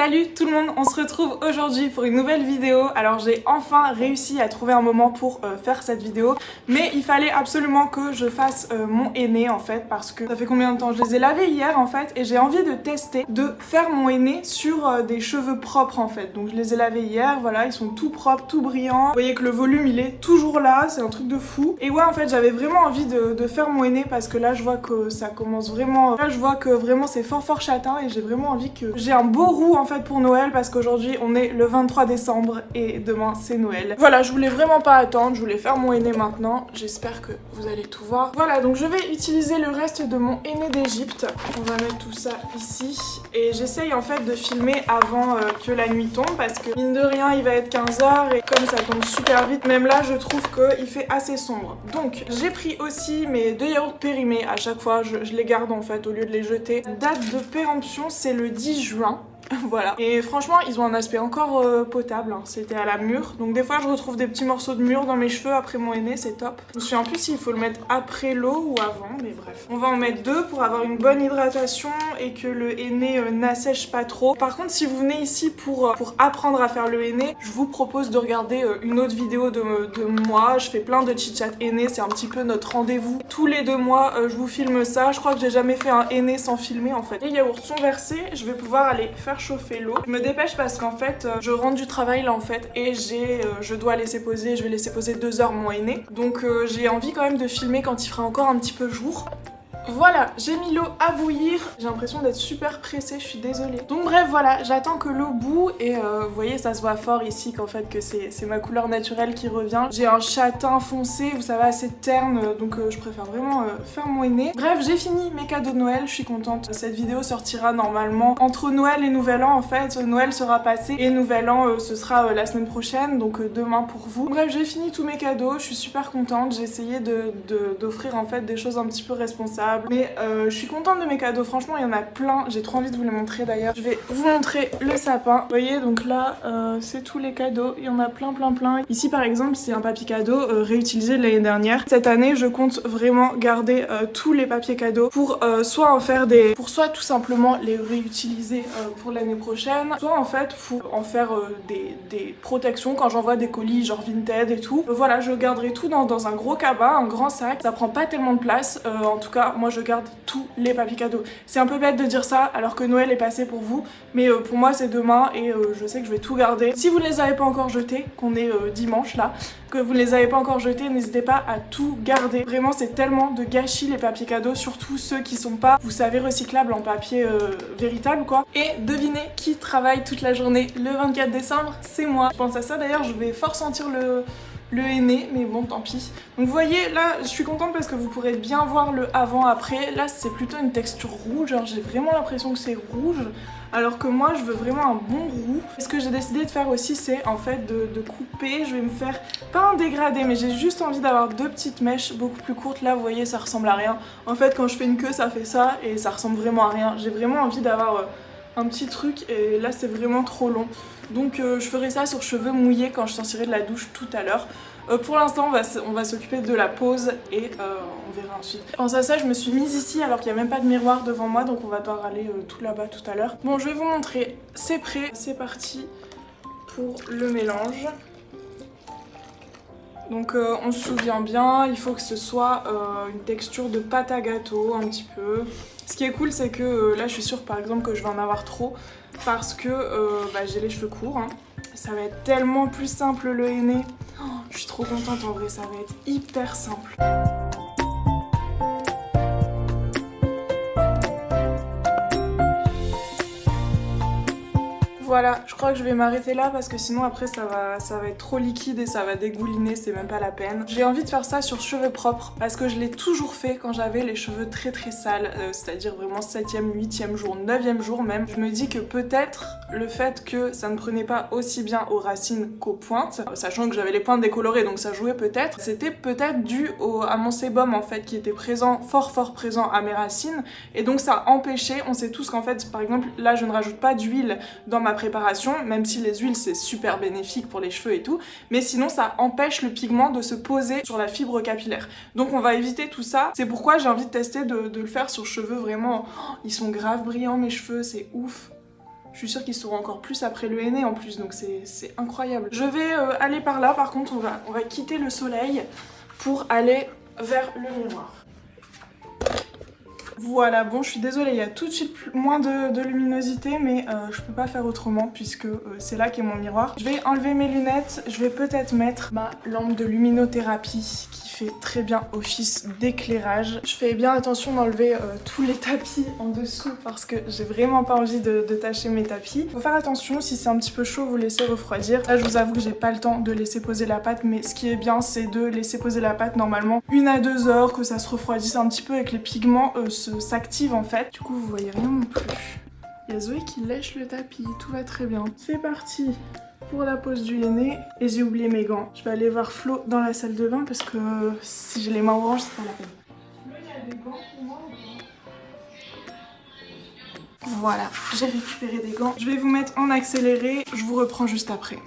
Salut tout le monde, on se retrouve aujourd'hui pour une nouvelle vidéo. Alors j'ai enfin réussi à trouver un moment pour faire cette vidéo, mais il fallait absolument que je fasse mon henné en fait, parce que ça fait combien de temps? Je les ai lavés hier en fait, et j'ai envie de tester de faire mon henné sur des cheveux propres en fait. Donc je les ai lavés hier, voilà, ils sont tout propres, tout brillants. Vous voyez que le volume il est toujours là, c'est un truc de fou. Et ouais, en fait j'avais vraiment envie de faire mon henné parce que là je vois que ça commence vraiment, là je vois que vraiment c'est fort châtain, et j'ai vraiment envie que j'ai un beau roux en fait pour Noël, parce qu'aujourd'hui on est le 23 décembre et demain c'est Noël. Voilà, je voulais vraiment pas attendre, je voulais faire mon henné maintenant. J'espère que vous allez tout voir. Voilà, donc je vais utiliser le reste de mon henné d'Égypte. On va mettre tout ça ici et j'essaye en fait de filmer avant que la nuit tombe, parce que mine de rien il va être 15h et comme ça tombe super vite, même là je trouve qu'il fait assez sombre. Donc j'ai pris aussi mes 2 yaourts périmés. À chaque fois je les garde en fait au lieu de les jeter. Date de péremption c'est le 10 juin. Voilà, et franchement ils ont un aspect encore potable, hein. C'était à la mûre, donc des fois je retrouve des petits morceaux de mûre dans mes cheveux après mon henné, c'est top. Je me souviens plus s'il faut le mettre après l'eau ou avant, mais bref. On va en mettre 2 pour avoir une bonne hydratation et que le henné n'assèche pas trop. Par contre si vous venez ici pour apprendre à faire le henné, je vous propose de regarder une autre vidéo de moi. Je fais plein de chit-chat henné, c'est un petit peu notre rendez-vous. Tous les 2 mois je vous filme ça, je crois que j'ai jamais fait un henné sans filmer en fait. Les yaourts sont versés, je vais pouvoir aller faire chauffer l'eau. Je me dépêche parce qu'en fait je rentre du travail là en fait, et je dois laisser poser, je vais laisser poser 2 heures mon henné, donc j'ai envie quand même de filmer quand il fera encore un petit peu jour. Voilà, j'ai mis l'eau à bouillir, j'ai l'impression d'être super pressée, je suis désolée. Donc bref voilà, j'attends que l'eau bout et vous voyez ça se voit fort ici qu'en fait que c'est ma couleur naturelle qui revient. J'ai un châtain foncé, vous savez, assez terne, donc je préfère vraiment faire mon henné. Bref, j'ai fini mes cadeaux de Noël, je suis contente. Cette vidéo sortira normalement entre Noël et Nouvel An en fait. Noël sera passé et Nouvel An ce sera la semaine prochaine, donc demain pour vous. Bref, j'ai fini tous mes cadeaux, je suis super contente, j'ai essayé d'offrir en fait des choses un petit peu responsables. Mais je suis contente de mes cadeaux, franchement il y en a plein, j'ai trop envie de vous les montrer d'ailleurs. Je vais vous montrer le sapin. Vous voyez, donc là c'est tous les cadeaux, il y en a plein. Ici par exemple c'est un papier cadeau réutilisé de l'année dernière. Cette année je compte vraiment garder tous les papiers cadeaux pour soit en faire pour soit tout simplement les réutiliser pour l'année prochaine, soit en fait pour en faire des protections quand j'envoie des colis genre Vinted et tout. Voilà, je garderai tout dans un gros cabas, un grand sac, ça prend pas tellement de place, en tout cas moi je garde tous les papiers cadeaux. C'est un peu bête de dire ça alors que Noël est passé pour vous, mais pour moi c'est demain et je sais que je vais tout garder. Si vous ne les avez pas encore jetés, qu'on est dimanche là, que vous ne les avez pas encore jetés, n'hésitez pas à tout garder. Vraiment c'est tellement de gâchis les papiers cadeaux, surtout ceux qui sont pas, vous savez, recyclables en papier véritable quoi. Et devinez qui travaille toute la journée le 24 décembre, c'est moi. Je pense à ça d'ailleurs, je vais fort sentir le henné, mais bon tant pis. Donc vous voyez là je suis contente parce que vous pourrez bien voir le avant après. Là c'est plutôt une texture rouge, genre j'ai vraiment l'impression que c'est rouge, alors que moi je veux vraiment un bon roux. Ce que j'ai décidé de faire aussi c'est en fait de couper. Je vais me faire pas un dégradé, mais j'ai juste envie d'avoir 2 petites mèches beaucoup plus courtes. Là vous voyez ça ressemble à rien. En fait quand je fais une queue ça fait ça et ça ressemble vraiment à rien. J'ai vraiment envie d'avoir un petit truc et là c'est vraiment trop long. Donc je ferai ça sur cheveux mouillés quand je sortirai de la douche tout à l'heure. Pour l'instant on va s'occuper de la pose et on verra ensuite. En ça je me suis mise ici alors qu'il n'y a même pas de miroir devant moi, donc on va devoir aller tout là-bas tout à l'heure. Bon je vais vous montrer, c'est prêt, c'est parti pour le mélange. Donc on se souvient bien, il faut que ce soit une texture de pâte à gâteau un petit peu. Ce qui est cool c'est que là je suis sûre par exemple que je vais en avoir trop parce que j'ai les cheveux courts, hein. Ça va être tellement plus simple le henné. Oh, je suis trop contente en vrai, ça va être hyper simple. Voilà, je crois que je vais m'arrêter là parce que sinon après ça va être trop liquide et ça va dégouliner, c'est même pas la peine. J'ai envie de faire ça sur cheveux propres parce que je l'ai toujours fait quand j'avais les cheveux très sales, c'est-à-dire vraiment 7e, 8e jour, 9e jour même. Je me dis que peut-être le fait que ça ne prenait pas aussi bien aux racines qu'aux pointes, sachant que j'avais les pointes décolorées donc ça jouait peut-être, c'était peut-être dû à mon sébum en fait qui était présent, fort présent à mes racines, et donc ça empêchait, on sait tous qu'en fait par exemple là je ne rajoute pas d'huile dans ma préparation, même si les huiles c'est super bénéfique pour les cheveux et tout, mais sinon ça empêche le pigment de se poser sur la fibre capillaire. Donc on va éviter tout ça, c'est pourquoi j'ai envie de tester de le faire sur cheveux vraiment, oh, ils sont grave brillants mes cheveux, c'est ouf. Je suis sûre qu'ils sauront encore plus après le henné en plus, donc c'est incroyable. Je vais aller par là, par contre on va quitter le soleil pour aller vers le miroir. Voilà, bon, je suis désolée, il y a tout de suite moins de luminosité, mais je peux pas faire autrement puisque c'est là qu'est mon miroir. Je vais enlever mes lunettes, je vais peut-être mettre ma lampe de luminothérapie qui fait très bien office d'éclairage. Je fais bien attention d'enlever tous les tapis en dessous parce que j'ai vraiment pas envie de tacher mes tapis. Faut faire attention, si c'est un petit peu chaud, vous laissez refroidir. Là, je vous avoue que j'ai pas le temps de laisser poser la pâte, mais ce qui est bien, c'est de laisser poser la pâte normalement 1 à 2 heures, que ça se refroidisse un petit peu et que les pigments s'activent en fait. Du coup, vous voyez rien non plus. Il y a Zoé qui lèche le tapis, tout va très bien. C'est parti pour la pose du henné. Et j'ai oublié mes gants. Je vais aller voir Flo dans la salle de bain parce que si j'ai les mains oranges, c'est pas la peine. Flo, il y a des gants pour moi ou pas ? Voilà, j'ai récupéré des gants. Je vais vous mettre en accéléré, je vous reprends juste après.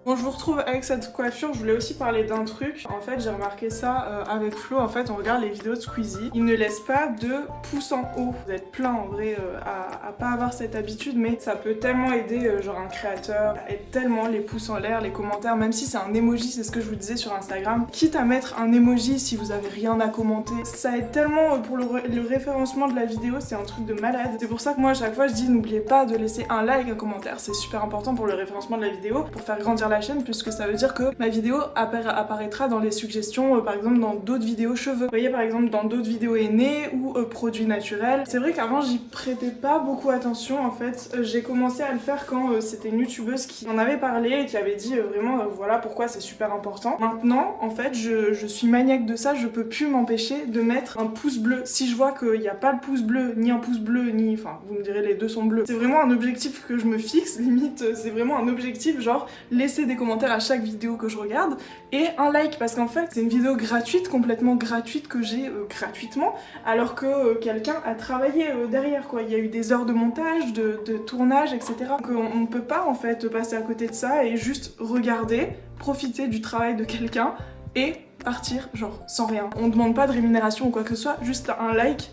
Bon, je vous retrouve avec cette coiffure. Je voulais aussi parler d'un truc. En fait, j'ai remarqué ça avec Flo. En fait, on regarde les vidéos de Squeezie. Il ne laisse pas de pouce en haut. Vous êtes plein en vrai à pas avoir cette habitude, mais ça peut tellement aider genre un créateur. Ça aide tellement les pouces en l'air, les commentaires, même si c'est un emoji, c'est ce que je vous disais sur Instagram. Quitte à mettre un emoji si vous avez rien à commenter. Ça aide tellement pour le référencement de la vidéo. C'est un truc de malade. C'est pour ça que moi, à chaque fois, je dis n'oubliez pas de laisser un like, un commentaire. C'est super important pour le référencement de la vidéo, pour faire grandir la chaîne, puisque ça veut dire que ma vidéo apparaîtra dans les suggestions, par exemple dans d'autres vidéos cheveux. Vous voyez, par exemple dans d'autres vidéos henné ou produits naturels. C'est vrai qu'avant j'y prêtais pas beaucoup attention en fait. J'ai commencé à le faire quand c'était une youtubeuse qui en avait parlé et qui avait dit vraiment voilà pourquoi c'est super important. Maintenant en fait je suis maniaque de ça, je peux plus m'empêcher de mettre un pouce bleu. Si je vois qu'il n'y a pas le pouce bleu, ni un pouce bleu, ni... Enfin vous me direz les deux sont bleus. C'est vraiment un objectif que je me fixe, limite c'est vraiment un objectif genre laisser des commentaires à chaque vidéo que je regarde et un like parce qu'en fait c'est une vidéo gratuite, complètement gratuite que j'ai gratuitement alors que quelqu'un a travaillé derrière quoi. Il y a eu des heures de montage, de tournage, etc. Donc on ne peut pas en fait passer à côté de ça et juste regarder, profiter du travail de quelqu'un et partir genre sans rien. On demande pas de rémunération ou quoi que ce soit, juste un like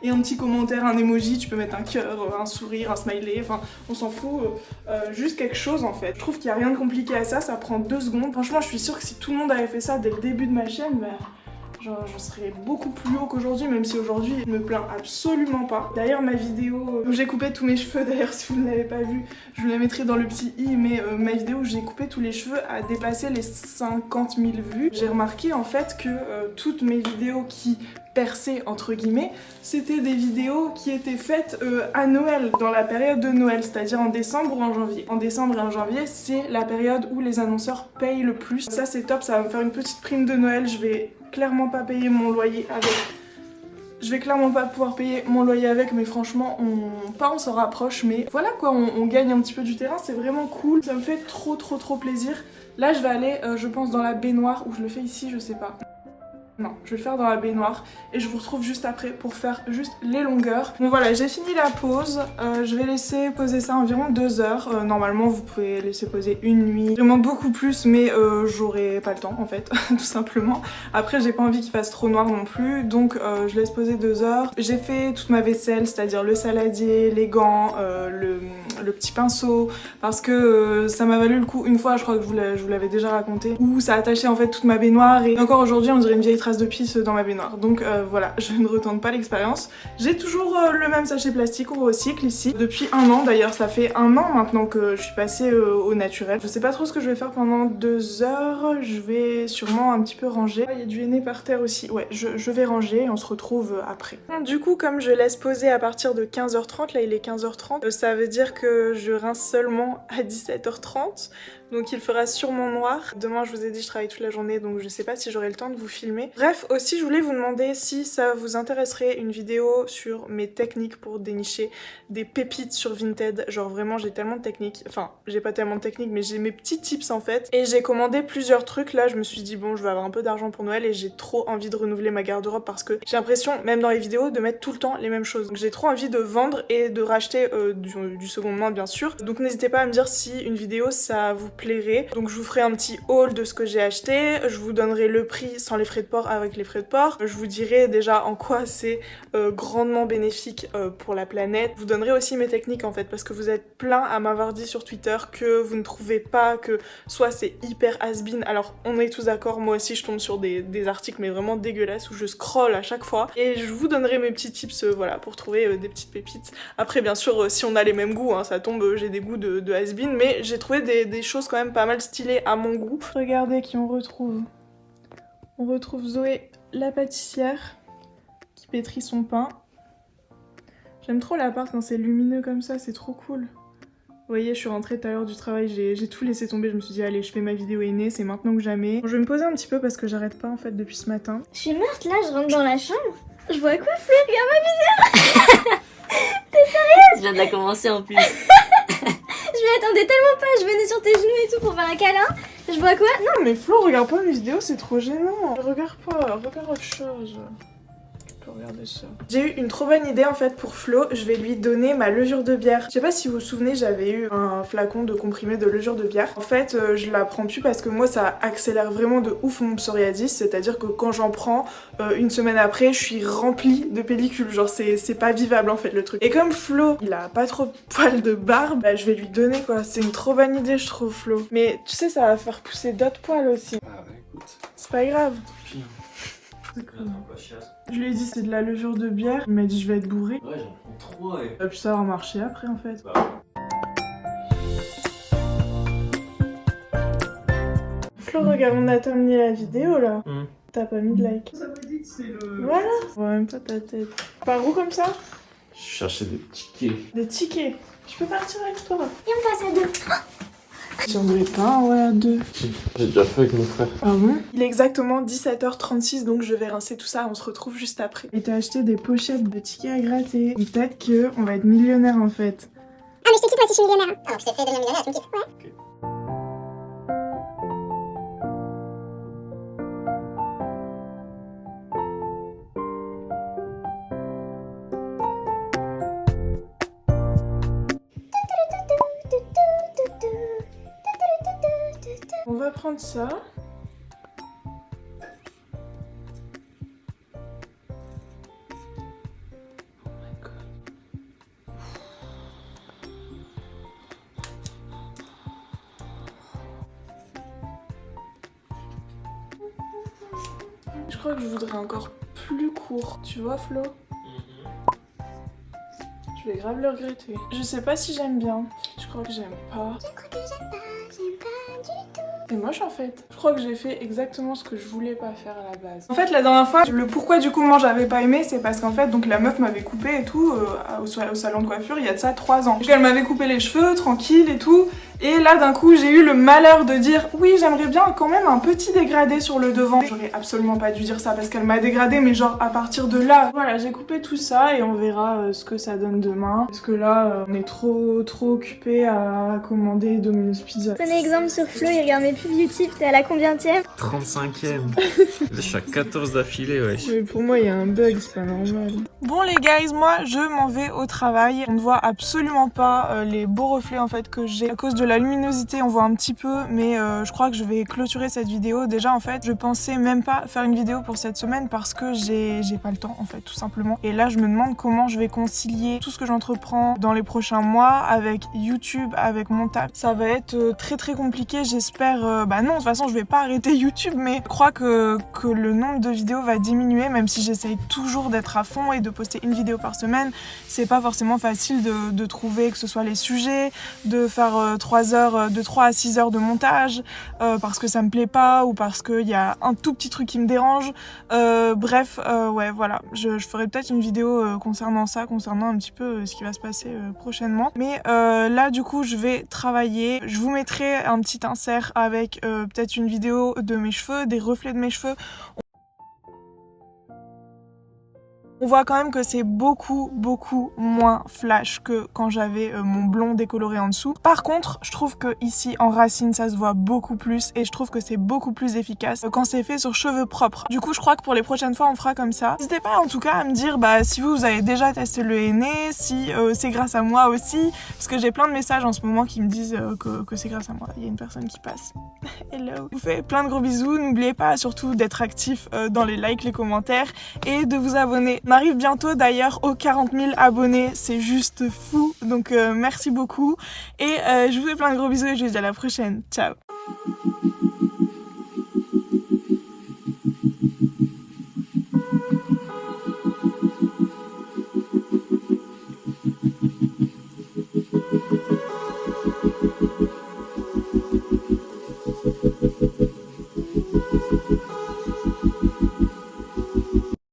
et un petit commentaire, un emoji, tu peux mettre un cœur, un sourire, un smiley, enfin on s'en fout, juste quelque chose en fait. Je trouve qu'il y a rien de compliqué à ça, ça prend 2 secondes. Franchement je suis sûre que si tout le monde avait fait ça dès le début de ma chaîne, j'en serais beaucoup plus haut qu'aujourd'hui, même si aujourd'hui je me plains absolument pas. D'ailleurs ma vidéo où j'ai coupé tous mes cheveux, d'ailleurs si vous ne l'avez pas vu, je vous la mettrai dans le petit i, mais ma vidéo où j'ai coupé tous les cheveux a dépassé les 50 000 vues. J'ai remarqué en fait que toutes mes vidéos qui percées entre guillemets, c'était des vidéos qui étaient faites à Noël, dans la période de Noël, c'est-à-dire en décembre ou en janvier. En décembre et en janvier, c'est la période où les annonceurs payent le plus. Ça c'est top, ça va me faire une petite prime de Noël, je vais clairement pas payer mon loyer avec. Je vais clairement pas pouvoir payer mon loyer avec, mais franchement, on s'en rapproche, mais voilà quoi, on gagne un petit peu du terrain, c'est vraiment cool. Ça me fait trop plaisir. Là, je vais aller, je pense, dans la baignoire, ou je le fais ici, je sais pas. Non, je vais le faire dans la baignoire et je vous retrouve juste après pour faire juste les longueurs. Bon voilà, j'ai fini la pause, je vais laisser poser ça environ 2 heures. Normalement vous pouvez laisser poser une nuit, vraiment beaucoup plus, mais j'aurai pas le temps en fait, tout simplement. Après j'ai pas envie qu'il fasse trop noir non plus, donc je laisse poser 2 heures. J'ai fait toute ma vaisselle, c'est-à-dire le saladier, les gants, le petit pinceau, parce que ça m'a valu le coup une fois, je crois que je vous l'avais déjà raconté, où ça attachait en fait toute ma baignoire et encore aujourd'hui on dirait une vieille trace de pisse dans ma baignoire. Donc voilà, je ne retente pas l'expérience. J'ai toujours le même sachet plastique au recycle ici depuis 1 an. D'ailleurs ça fait 1 an maintenant que je suis passée au naturel. Je sais pas trop ce que je vais faire pendant 2 heures. Je vais sûrement un petit peu ranger. Il y a du henné par terre aussi. Ouais, je vais ranger et on se retrouve après. Du coup comme je laisse poser à partir de 15h30, là il est 15h30, ça veut dire que je rince seulement à 17h30. Donc il fera sûrement noir. Demain je vous ai dit je travaille toute la journée donc je sais pas si j'aurai le temps de vous filmer. Bref, aussi je voulais vous demander si ça vous intéresserait une vidéo sur mes techniques pour dénicher des pépites sur Vinted. Genre vraiment j'ai tellement de techniques, enfin j'ai pas tellement de techniques mais j'ai mes petits tips en fait. Et j'ai commandé plusieurs trucs, là je me suis dit bon je vais avoir un peu d'argent pour Noël et j'ai trop envie de renouveler ma garde-robe parce que j'ai l'impression, même dans les vidéos, de mettre tout le temps les mêmes choses. Donc j'ai trop envie de vendre et de racheter du seconde main bien sûr. Donc n'hésitez pas à me dire si une vidéo ça vous plairait. Donc je vous ferai un petit haul de ce que j'ai acheté, je vous donnerai le prix sans les frais de port, avec les frais de port. Je vous dirai déjà en quoi c'est grandement bénéfique pour la planète. Je vous donnerai aussi mes techniques en fait parce que vous êtes plein à m'avoir dit sur Twitter que vous ne trouvez pas que soit c'est hyper has-been. Alors on est tous d'accord, moi aussi je tombe sur des articles mais vraiment dégueulasses où je scroll à chaque fois et je vous donnerai mes petits tips voilà pour trouver des petites pépites. Après bien sûr si on a les mêmes goûts, hein, ça tombe, j'ai des goûts de has-been mais j'ai trouvé des choses quand même pas mal stylées à mon goût. Regardez qui on retrouve. On retrouve Zoé, la pâtissière, qui pétrit son pain. J'aime trop l'appart quand c'est lumineux comme ça, c'est trop cool. Vous voyez, je suis rentrée tout à l'heure du travail, j'ai tout laissé tomber, je me suis dit allez, je fais ma vidéo aînée, c'est maintenant ou jamais. Bon, je vais me poser un petit peu parce que j'arrête pas en fait depuis ce matin. Je suis morte là, je rentre dans la chambre. Je vois quoi, Flo? Regarde ma vidéo. T'es sérieuse? Je viens de la commencer en plus. Je m'y attendais tellement pas, je venais sur tes genoux et tout pour faire un câlin. Je vois quoi? Non mais Flo, regarde pas mes vidéos, c'est trop gênant. Regarde pas, regarde autre chose. Tu peux regarder ça. J'ai eu une trop bonne idée en fait pour Flo, je vais lui donner ma levure de bière. Je sais pas si vous vous souvenez, j'avais eu un flacon de comprimé de levure de bière. En fait, je la prends plus parce que moi ça accélère vraiment de ouf mon psoriasis, c'est-à-dire que quand j'en prends, une semaine après, je suis remplie de pellicules, genre c'est pas vivable en fait le truc. Et comme Flo, il a pas trop de poils de barbe, bah, je vais lui donner quoi, c'est une trop bonne idée je trouve Flo. Mais tu sais, ça va faire pousser d'autres poils aussi. Ah bah écoute. C'est pas grave. Pire. Je lui ai dit c'est de la levure de bière, il m'a dit je vais être bourré. Ouais, j'en prends 3 et... Et puis ça va marcher après en fait. Bah. Flo, regarde, on a terminé la vidéo là. T'as pas mis de like. Ça me dit que c'est le... Voilà. On voit même pas ta tête. Par où comme ça? Je cherchais des tickets. Des tickets. Je peux partir avec toi? Et on passe à deux. Si on devait pas, ouais, à deux. J'ai déjà fait avec mon frère. Ah bon? Il est exactement 17h36 donc je vais rincer tout ça, on se retrouve juste après. Et t'as acheté des pochettes de tickets à gratter. Peut-être qu'on va être millionnaire en fait. Ah mais je te quitte moi si je suis millionnaire. Ah je t'ai fait devenir millionnaire, tu me quittes. Ouais. Ok. On va prendre ça. Oh my god. Je crois que je voudrais encore plus court. Tu vois Flo? Je vais grave le regretter. Je sais pas si j'aime bien. Je crois que j'aime pas. Je crois que j'aime pas du tout. C'est moche en fait. Je crois que j'ai fait exactement ce que je voulais pas faire à la base. En fait la dernière fois, le pourquoi du coup moi j'avais pas aimé, c'est parce qu'en fait donc la meuf m'avait coupé et tout au salon de coiffure il y a de ça 3 ans. Donc elle m'avait coupé les cheveux tranquille et tout. Et là d'un coup j'ai eu le malheur de dire oui j'aimerais bien quand même un petit dégradé sur le devant. J'aurais absolument pas dû dire ça parce qu'elle m'a dégradé mais genre à partir de là. Voilà j'ai coupé tout ça et on verra ce que ça donne demain. Parce que là on est trop occupé à commander Domino's Pizza. Prenez exemple sur Flo, il regarde mes pubs YouTube, t'es à la combienième? 35ème. Je suis à 14 d'affilée, ouais. Mais pour moi il y a un bug, c'est pas normal. Bon les guys, moi je m'en vais au travail. On ne voit absolument pas les beaux reflets en fait que j'ai. À cause de la luminosité on voit un petit peu, mais je crois que je vais clôturer cette vidéo. Déjà en fait je pensais même pas faire une vidéo pour cette semaine parce que j'ai pas le temps en fait tout simplement. Et là je me demande comment je vais concilier tout ce que j'entreprends dans les prochains mois avec YouTube, avec mon taf. Ça va être très compliqué, j'espère. Bah non de toute façon je vais pas arrêter YouTube, mais je crois que le nombre de vidéos va diminuer même si j'essaye toujours d'être à fond et de poster une vidéo par semaine. C'est pas forcément facile de trouver que ce soit les sujets, de faire 3 heures, de 3 à 6 heures de montage parce que ça me plaît pas ou parce qu'il y a un tout petit truc qui me dérange. Bref, ouais voilà, je ferai peut-être une vidéo concernant ça, concernant un petit peu ce qui va se passer prochainement. Mais là du coup je vais travailler, je vous mettrai un petit insert avec peut-être une vidéo de mes cheveux, des reflets de mes cheveux. On voit quand même que c'est beaucoup moins flash que quand j'avais mon blond décoloré en dessous. Par contre, je trouve que ici en racine ça se voit beaucoup plus et je trouve que c'est beaucoup plus efficace quand c'est fait sur cheveux propres. Du coup, je crois que pour les prochaines fois on fera comme ça. N'hésitez pas en tout cas à me dire si vous avez déjà testé le henné, si c'est grâce à moi aussi, parce que j'ai plein de messages en ce moment qui me disent que c'est grâce à moi. Il y a une personne qui passe. Hello. Je vous fais plein de gros bisous. N'oubliez pas surtout d'être actif dans les likes, les commentaires et de vous abonner. On arrive bientôt d'ailleurs aux 40 000 abonnés. C'est juste fou. Donc merci beaucoup. Et je vous fais plein de gros bisous et je vous dis à la prochaine. Ciao.